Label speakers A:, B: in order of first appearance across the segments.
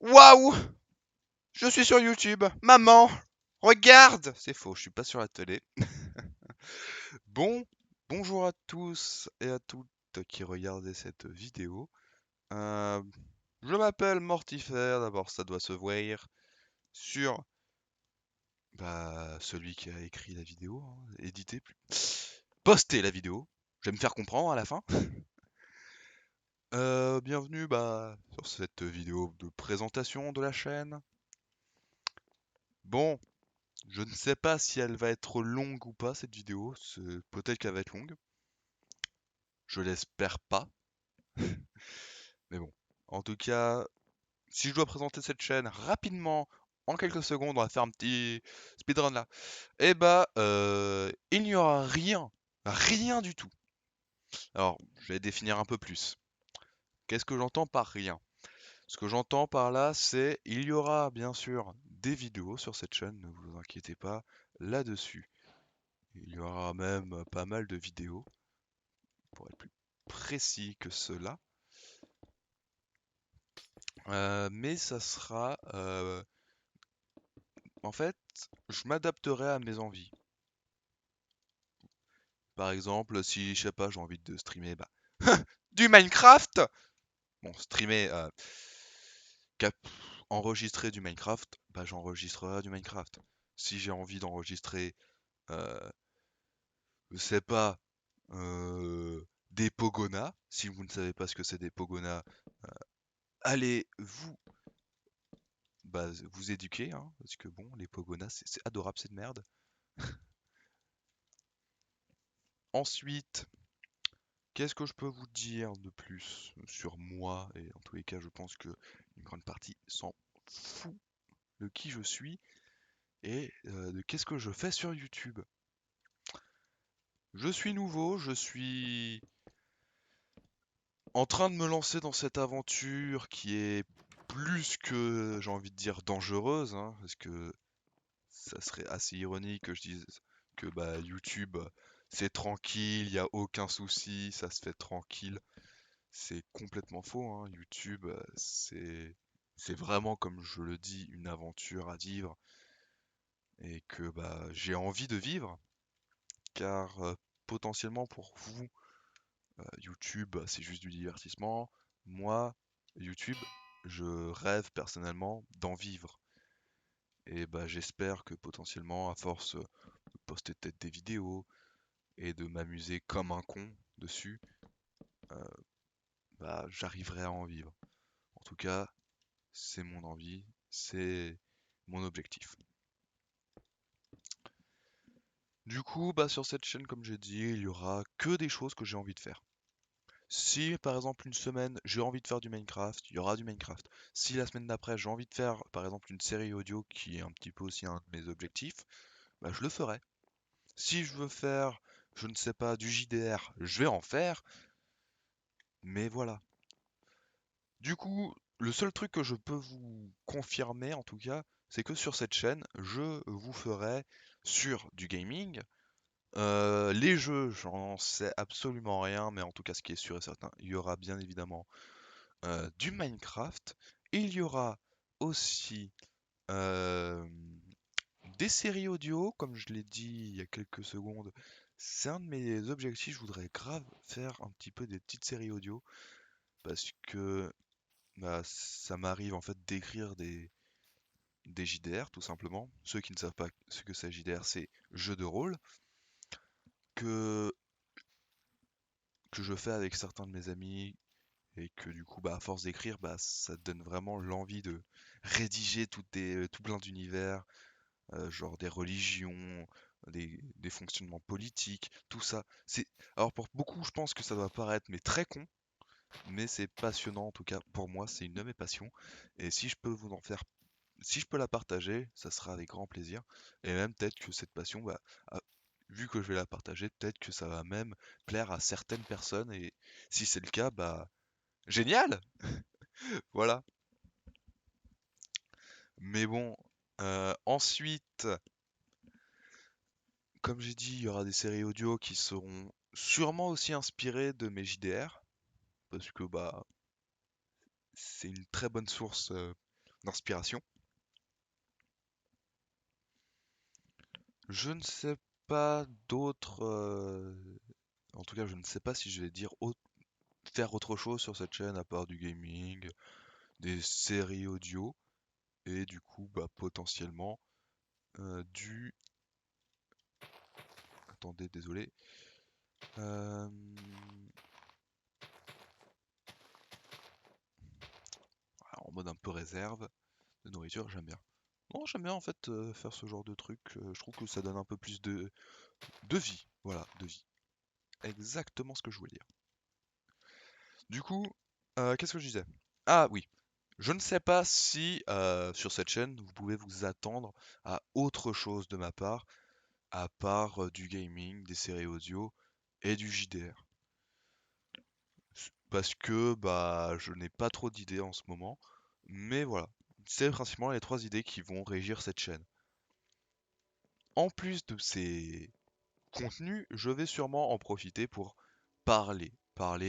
A: Waouh! Je suis sur YouTube. Maman, regarde! C'est faux, je suis pas sur la télé. Bon, bonjour à tous et à toutes qui regardez cette vidéo. Euh, je m'appelle Mortifère, d'abord ça doit se voir sur celui qui a écrit la vidéo, hein, édité, poster la vidéo. Je vais me faire comprendre à la fin. Bienvenue sur cette vidéo de présentation de la chaîne. Bon, je ne sais pas si elle va être longue ou pas cette vidéo, peut-être qu'elle va être longue, je l'espère pas, mais bon. En tout cas, si je dois présenter cette chaîne rapidement, en quelques secondes, on va faire un petit speedrun là. Il n'y aura rien du tout. Alors, je vais définir un peu plus. Qu'est-ce que j'entends par rien? Ce que j'entends par là, c'est il y aura bien sûr des vidéos sur cette chaîne, ne vous inquiétez pas là-dessus. Il y aura même pas mal de vidéos, pour être plus précis que cela. Mais ça sera... en fait, je m'adapterai à mes envies. Par exemple, si, je sais pas, j'ai envie de streamer du Minecraft! Bon, streamer, enregistrer du Minecraft, j'enregistrerai du Minecraft. Si j'ai envie d'enregistrer, euh, je sais pas, des Pogonas, si vous ne savez pas ce que c'est des Pogonas, allez vous éduquer, hein, parce que bon, les Pogonas, c'est adorable cette merde. Ensuite, qu'est-ce que je peux vous dire de plus sur moi? Et en tous les cas, je pense que une grande partie s'en fout de qui je suis et de qu'est-ce que je fais sur YouTube. Je suis nouveau, je suis en train de me lancer dans cette aventure qui est plus que, j'ai envie de dire, dangereuse, hein, parce que ça serait assez ironique que je dise que YouTube c'est tranquille, il n'y a aucun souci, ça se fait tranquille. C'est complètement faux, hein. YouTube, c'est vraiment, comme je le dis, une aventure à vivre et que j'ai envie de vivre, car potentiellement pour vous, YouTube, c'est juste du divertissement. Moi, YouTube, je rêve personnellement d'en vivre. Et j'espère que potentiellement, à force de poster peut-être des vidéos et de m'amuser comme un con dessus, euh, j'arriverai à en vivre. En tout cas, c'est mon envie, c'est mon objectif. Du coup, sur cette chaîne, comme j'ai dit, il y aura que des choses que j'ai envie de faire. Si par exemple une semaine j'ai envie de faire du Minecraft, il y aura du Minecraft. Si la semaine d'après j'ai envie de faire par exemple une série audio qui est un petit peu aussi un de mes objectifs, je le ferai. Si je veux faire, je ne sais pas, du JDR, je vais en faire, mais voilà. Du coup, le seul truc que je peux vous confirmer en tout cas, c'est que sur cette chaîne, je vous ferai sur du gaming. Les jeux, j'en sais absolument rien, mais en tout cas, ce qui est sûr et certain, il y aura bien évidemment du Minecraft. Il y aura aussi euh, des séries audio, comme je l'ai dit il y a quelques secondes. C'est un de mes objectifs, je voudrais grave faire un petit peu des petites séries audio, parce que ça m'arrive en fait d'écrire des JDR tout simplement. Ceux qui ne savent pas ce que c'est JDR, c'est jeu de rôle que, que je fais avec certains de mes amis et que du coup à force d'écrire ça te donne vraiment l'envie de rédiger tout plein d'univers, genre des religions, des fonctionnements politiques, tout ça. Alors pour beaucoup je pense que ça doit paraître mais très con, mais c'est passionnant en tout cas pour moi, c'est une de mes passions et si je peux vous en faire si je peux la partager, ça sera avec grand plaisir. Et même peut-être que cette passion, vu que je vais la partager, peut-être que ça va même plaire à certaines personnes. Et si c'est le cas, génial! Voilà. Mais bon, ensuite, comme j'ai dit, il y aura des séries audio qui seront sûrement aussi inspirées de mes JDR. Parce que c'est une très bonne source d'inspiration. Je ne sais pas d'autres... En tout cas, je ne sais pas si je vais dire faire autre chose sur cette chaîne à part du gaming, des séries audio, et du coup, bah, potentiellement, du... Attendez, désolé. Euh, En mode un peu réserve de nourriture, j'aime bien. Non, j'aime bien en fait faire ce genre de truc. Je trouve que ça donne un peu plus de vie. Voilà, de vie. Exactement ce que je voulais dire. Du coup, qu'est-ce que je disais? Ah oui, je ne sais pas si sur cette chaîne vous pouvez vous attendre à autre chose de ma part, à part du gaming, des séries audio et du JDR. Parce que bah je n'ai pas trop d'idées en ce moment. Mais voilà, c'est principalement les trois idées qui vont régir cette chaîne. En plus de ces contenus, je vais sûrement en profiter pour parler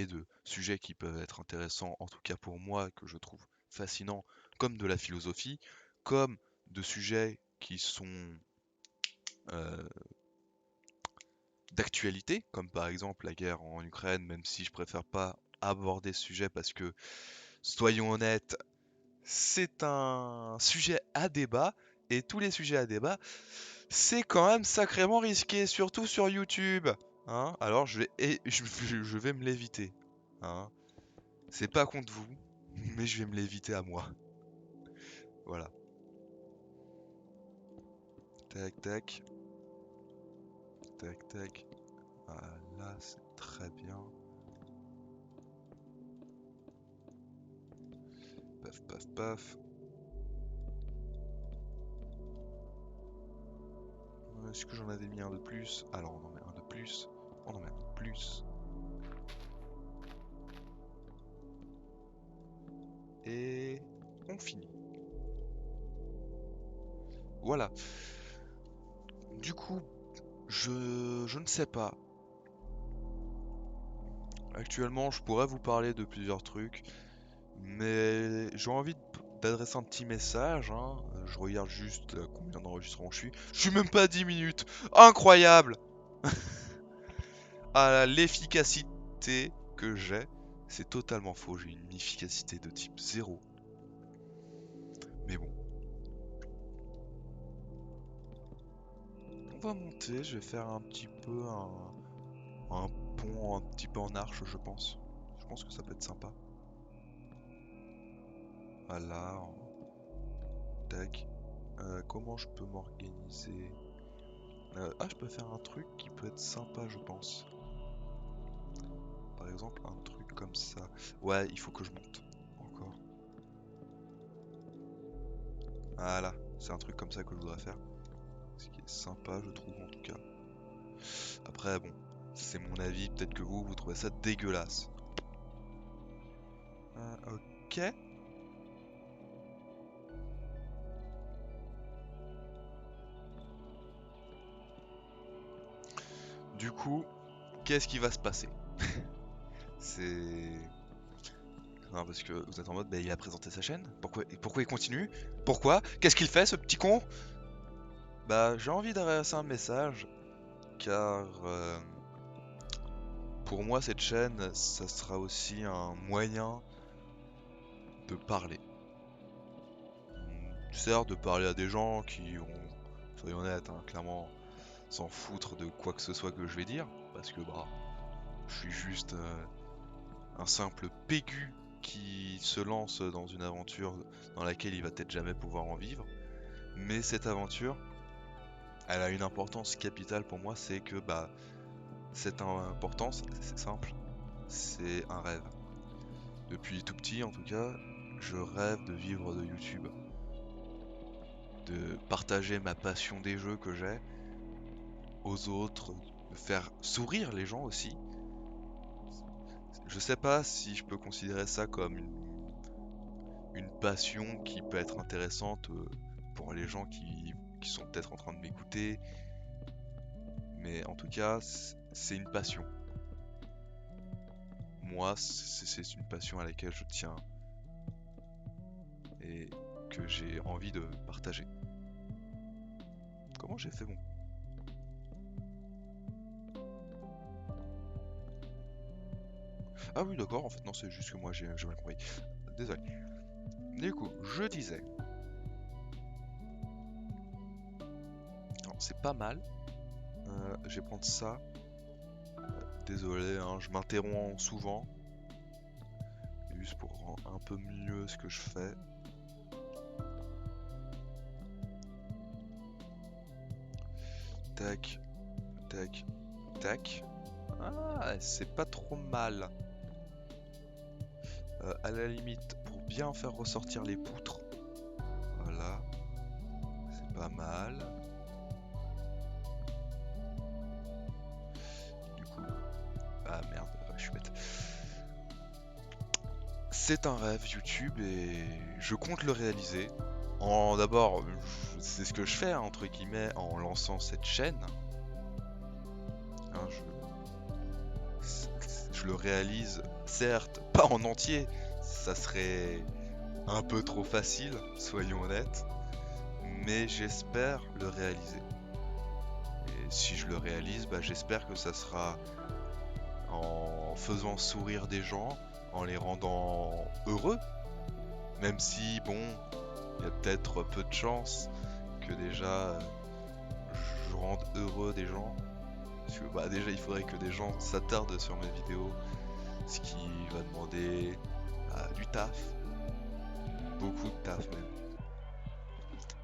A: de sujets qui peuvent être intéressants, en tout cas pour moi, que je trouve fascinants, comme de la philosophie, comme de sujets qui sont euh, d'actualité, comme par exemple la guerre en Ukraine, même si je préfère pas aborder ce sujet parce que, soyons honnêtes, c'est un sujet à débat, et tous les sujets à débat, c'est quand même sacrément risqué, surtout sur YouTube. Hein, alors je vais me l'éviter. Hein. C'est pas contre vous, mais je vais me l'éviter à moi. Voilà. Tac, tac. Tac, tac. Voilà, c'est très bien. Paf, paf, paf. Est-ce que j'en avais mis un de plus? Alors on en met un de plus. On en met un de plus. Et on finit. Voilà. Du coup, je ne sais pas. Actuellement, je pourrais vous parler de plusieurs trucs, mais j'ai envie d'adresser un petit message. Hein. Je regarde juste à combien d'enregistrements je suis. Je suis même pas à 10 minutes. Incroyable! À l'efficacité que j'ai, c'est totalement faux. J'ai une efficacité de type 0. Mais bon, on va monter. Je vais faire un petit peu un pont un petit peu en arche, je pense. Je pense que ça peut être sympa. Voilà. Tac. Comment je peux m'organiser? Je peux faire un truc qui peut être sympa, je pense. Par exemple, un truc comme ça. Ouais, il faut que je monte. Encore. Voilà, c'est un truc comme ça que je voudrais faire. Ce qui est sympa, je trouve, en tout cas. Après, bon, c'est mon avis. Peut-être que vous trouvez ça dégueulasse. Ok. Du coup, qu'est-ce qui va se passer? C'est... Non, parce que vous êtes en mode, bah, il a présenté sa chaîne. Pourquoi il continue? Pourquoi? Qu'est-ce qu'il fait, ce petit con? Bah, j'ai envie d'adresser un message, car pour moi, cette chaîne, ça sera aussi un moyen de parler. Certes, de parler à des gens qui vont, soyons honnêtes, hein, clairement s'en foutre de quoi que ce soit que je vais dire, parce que bah, je suis juste un simple pégu qui se lance dans une aventure dans laquelle il va peut-être jamais pouvoir en vivre. Mais cette aventure, elle a une importance capitale pour moi, c'est que bah, cette importance, c'est simple, c'est un rêve. Depuis tout petit, en tout cas, je rêve de vivre de YouTube, de partager ma passion des jeux que j'ai aux autres, de faire sourire les gens aussi. Je sais pas si je peux considérer ça comme une passion qui peut être intéressante pour les gens qui sont peut-être en train de m'écouter, mais en tout cas, c'est une passion. Moi, c'est une passion à laquelle je tiens. Et que j'ai envie de partager. Comment j'ai fait mon... Ah oui, d'accord, en fait, non, c'est juste que moi j'ai mal compris. Désolé. Du coup, je disais... Alors, c'est pas mal. Je vais prendre ça. Désolé, hein, je m'interromps souvent. Juste pour rendre un peu mieux ce que je fais. Tac, tac, tac. Ah, c'est pas trop mal. À la limite, pour bien faire ressortir les poutres. Voilà, c'est pas mal. Du coup... Ah merde, je suis bête. C'est un rêve YouTube et je compte le réaliser. D'abord, c'est ce que je fais, hein, entre guillemets, en lançant cette chaîne. Hein, je le réalise, certes, pas en entier, ça serait un peu trop facile, soyons honnêtes, mais j'espère le réaliser. Et si je le réalise, bah, j'espère que ça sera en faisant sourire des gens, en les rendant heureux, même si, bon, il y a peut-être peu de chances que déjà je rende heureux des gens. Parce que bah, déjà, il faudrait que des gens s'attardent sur mes vidéos, ce qui va demander du taf, beaucoup de taf même.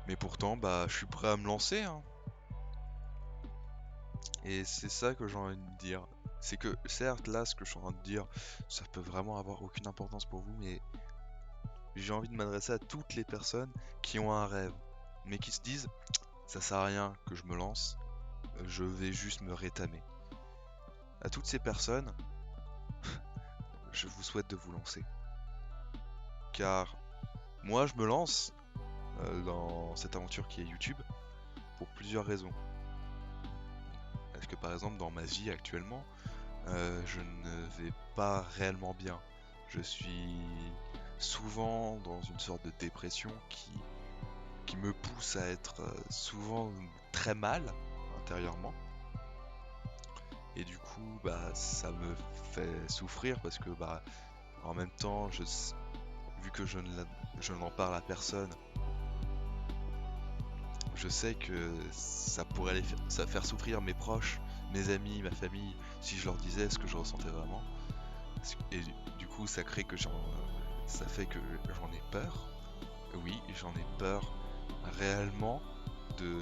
A: Mais pourtant, bah, je suis prêt à me lancer, hein. Et c'est ça que j'ai envie de dire. C'est que, certes, là, ce que je suis en train de dire, ça peut vraiment avoir aucune importance pour vous, mais j'ai envie de m'adresser à toutes les personnes qui ont un rêve, mais qui se disent, ça sert à rien que je me lance, je vais juste me rétamer. À toutes ces personnes, je vous souhaite de vous lancer. Car moi, je me lance dans cette aventure qui est YouTube pour plusieurs raisons. Parce que par exemple, dans ma vie actuellement, je ne vais pas réellement bien. Je suis souvent dans une sorte de dépression qui me pousse à être souvent très mal intérieurement. Et du coup, bah, ça me fait souffrir parce que, bah, en même temps, vu que je n'en parle à personne, je sais que ça pourrait ça faire souffrir mes proches, mes amis, ma famille, si je leur disais ce que je ressentais vraiment. Et du coup, ça crée que ça fait que j'en ai peur. Oui, j'en ai peur réellement de,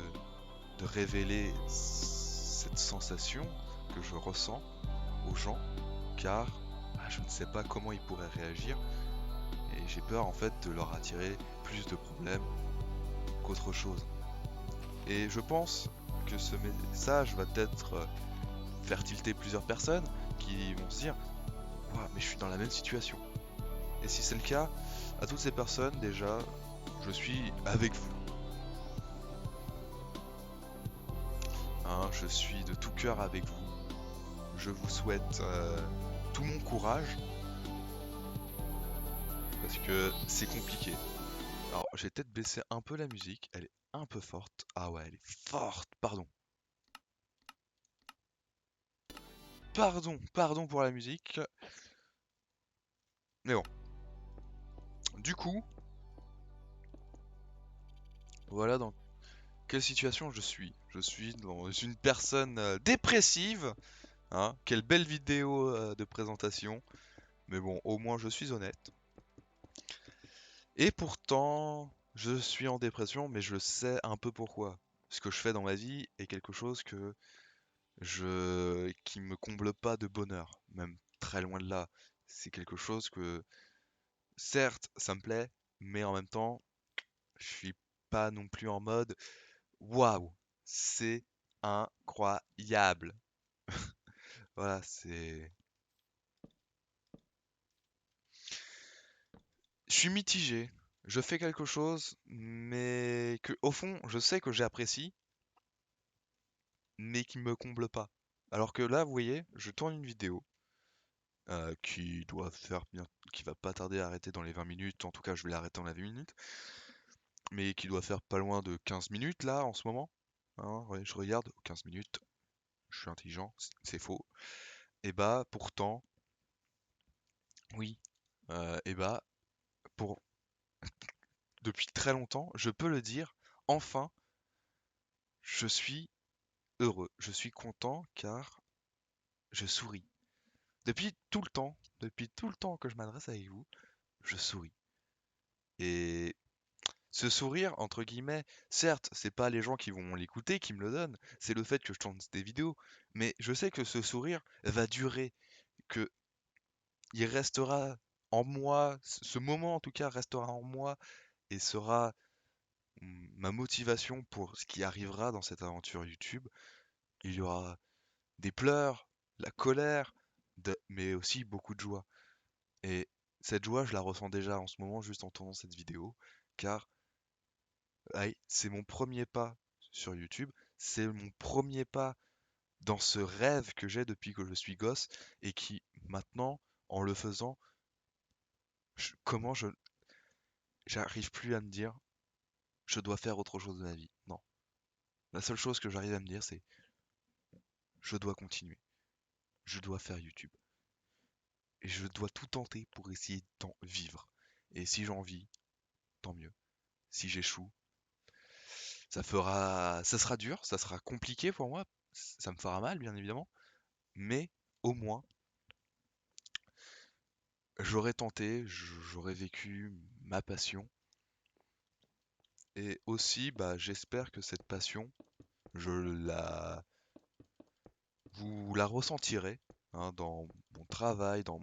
A: de révéler cette sensation que je ressens aux gens, car bah, je ne sais pas comment ils pourraient réagir et j'ai peur en fait de leur attirer plus de problèmes qu'autre chose. Et je pense que ce message va peut-être faire tilter plusieurs personnes qui vont se dire ouah, mais je suis dans la même situation. Et si c'est le cas, à toutes ces personnes déjà, je suis avec vous. Hein, je suis de tout cœur avec vous. Je vous souhaite tout mon courage parce que c'est compliqué. Alors, j'ai peut-être baissé un peu la musique, elle est un peu forte. Ah ouais, elle est forte, pardon. Pardon pour la musique. Mais bon, du coup, voilà dans quelle situation je suis. Je suis dans une personne dépressive. Hein, quelle belle vidéo de présentation. Mais bon, au moins je suis honnête. Et pourtant, je suis en dépression, mais je sais un peu pourquoi. Ce que je fais dans ma vie est quelque chose qui me comble pas de bonheur, même très loin de là. C'est quelque chose que, certes, ça me plaît, mais en même temps, je suis pas non plus en mode waouh, c'est incroyable. Voilà, je suis mitigé. Je fais quelque chose, mais que, au fond, je sais que j'apprécie, mais qui me comble pas. Alors que là, vous voyez, je tourne une vidéo qui doit faire bien, qui va pas tarder à arrêter dans les 20 minutes. En tout cas, je vais l'arrêter dans les 20 minutes. mais qui doit faire pas loin de 15 minutes là en ce moment. Hein, ouais, je regarde, 15 minutes, je suis intelligent, c'est faux. Et bah pourtant, oui, et bah pour depuis très longtemps, je peux le dire, enfin, je suis heureux, je suis content car je souris. Depuis tout le temps que je m'adresse avec vous, je souris. Et ce sourire, entre guillemets, certes, c'est pas les gens qui vont l'écouter qui me le donnent, c'est le fait que je tourne des vidéos, mais je sais que ce sourire va durer, que il restera en moi, ce moment en tout cas restera en moi et sera ma motivation pour ce qui arrivera dans cette aventure YouTube. Il y aura des pleurs, la colère, mais aussi beaucoup de joie. Et cette joie, je la ressens déjà en ce moment juste en tournant cette vidéo, car aïe, c'est mon premier pas sur YouTube, c'est mon premier pas dans ce rêve que j'ai depuis que je suis gosse et qui maintenant, en le faisant, comment j'arrive plus à me dire je dois faire autre chose de ma vie. Non. La seule chose que j'arrive à me dire, c'est je dois continuer. Je dois faire YouTube. Et je dois tout tenter pour essayer d'en vivre. Et si j'en vis, tant mieux. Si j'échoue, ça sera dur, ça sera compliqué pour moi, ça me fera mal, bien évidemment, mais au moins, j'aurais tenté, j'aurais vécu ma passion, et aussi, bah, j'espère que cette passion, je la, vous la ressentirez, hein, dans mon travail, dans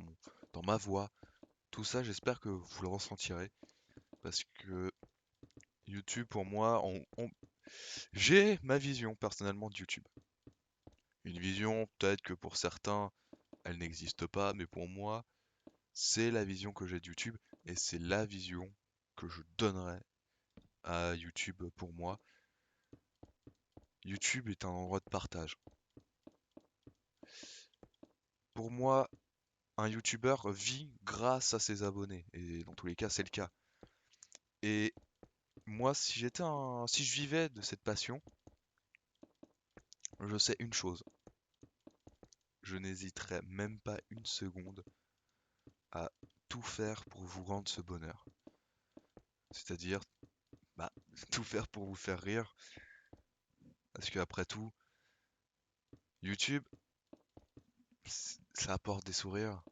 A: ma voix, tout ça, j'espère que vous le ressentirez, parce que YouTube, pour moi, j'ai ma vision personnellement de YouTube. Une vision, peut-être que pour certains, elle n'existe pas, mais pour moi, c'est la vision que j'ai de YouTube et c'est la vision que je donnerais à YouTube pour moi. YouTube est un endroit de partage. Pour moi, un YouTuber vit grâce à ses abonnés et dans tous les cas, c'est le cas. Et moi, si je vivais de cette passion, je sais une chose. Je n'hésiterais même pas une seconde à tout faire pour vous rendre ce bonheur. C'est-à-dire, bah, tout faire pour vous faire rire. Parce que après tout, YouTube, ça apporte des sourires.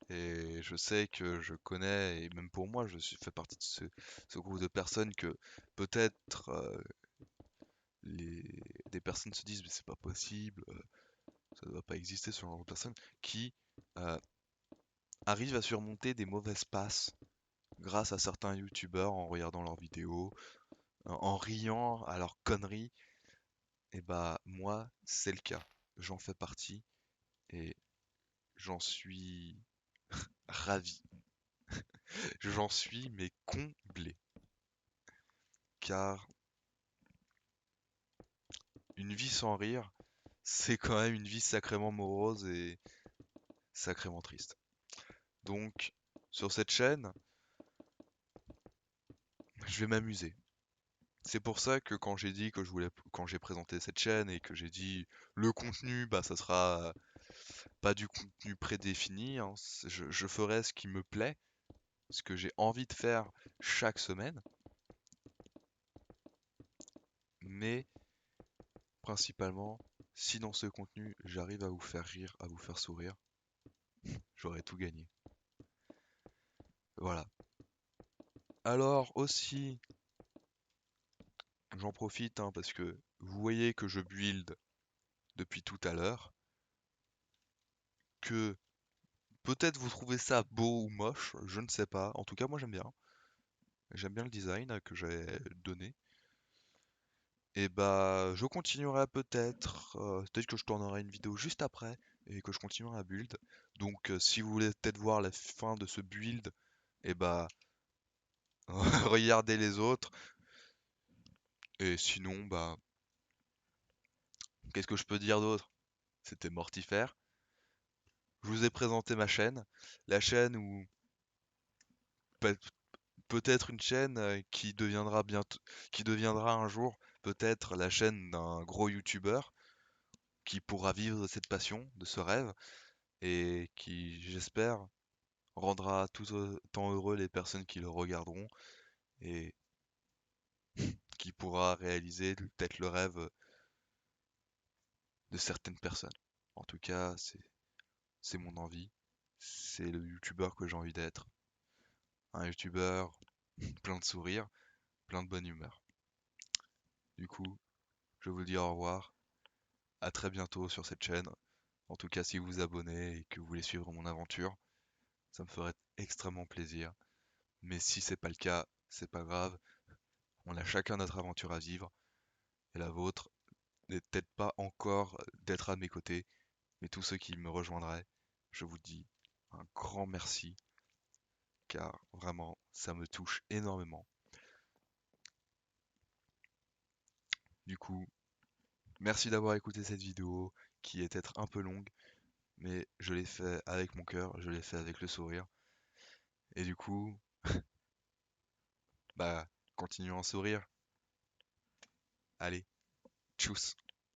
A: Et je sais que je connais, et même pour moi, fais partie de ce groupe de personnes que peut-être des personnes se disent, mais c'est pas possible, ça ne doit pas exister ce genre de personnes, qui euh, arrivent à surmonter des mauvaises passes grâce à certains youtubeurs en regardant leurs vidéos, en riant à leurs conneries. Et bah moi, c'est le cas. J'en fais partie et j'en suis ravi. J'en suis mais comblé. Car une vie sans rire, c'est quand même une vie sacrément morose et sacrément triste. Donc, sur cette chaîne, je vais m'amuser. C'est pour ça que quand j'ai dit que quand j'ai présenté cette chaîne et que j'ai dit le contenu, bah ça sera pas du contenu prédéfini, hein, je ferai ce qui me plaît, ce que j'ai envie de faire chaque semaine, mais principalement, si dans ce contenu j'arrive à vous faire rire, à vous faire sourire, j'aurai tout gagné. Voilà. Alors aussi, j'en profite hein, parce que vous voyez que je build depuis tout à l'heure, que peut-être vous trouvez ça beau ou moche, je ne sais pas. En tout cas, moi j'aime bien. J'aime bien le design que j'ai donné. Et bah, je continuerai peut-être que je tournerai une vidéo juste après et que je continuerai à build. Donc, si vous voulez peut-être voir la fin de ce build, et bah, regardez les autres. Et sinon, bah, qu'est-ce que je peux dire d'autre? C'était mortifère. Je vous ai présenté ma chaîne, la chaîne où peut-être une chaîne qui deviendra un jour peut-être la chaîne d'un gros youtubeur qui pourra vivre de cette passion, de ce rêve, et qui, j'espère, rendra tout autant heureux les personnes qui le regarderont et qui pourra réaliser peut-être le rêve de certaines personnes. En tout cas, c'est mon envie, c'est le youtubeur que j'ai envie d'être, un youtubeur plein de sourires, plein de bonne humeur. Du coup, je vous dis au revoir, à très bientôt sur cette chaîne. En tout cas, si vous vous abonnez et que vous voulez suivre mon aventure, ça me ferait extrêmement plaisir. Mais si c'est pas le cas, c'est pas grave. On a chacun notre aventure à vivre et la vôtre n'est peut-être pas encore d'être à mes côtés, mais tous ceux qui me rejoindraient, je vous dis un grand merci car vraiment ça me touche énormément. Du coup, merci d'avoir écouté cette vidéo qui est peut-être un peu longue, mais je l'ai fait avec mon cœur, je l'ai fait avec le sourire. Et du coup, bah, continuons à sourire. Allez, tchuss!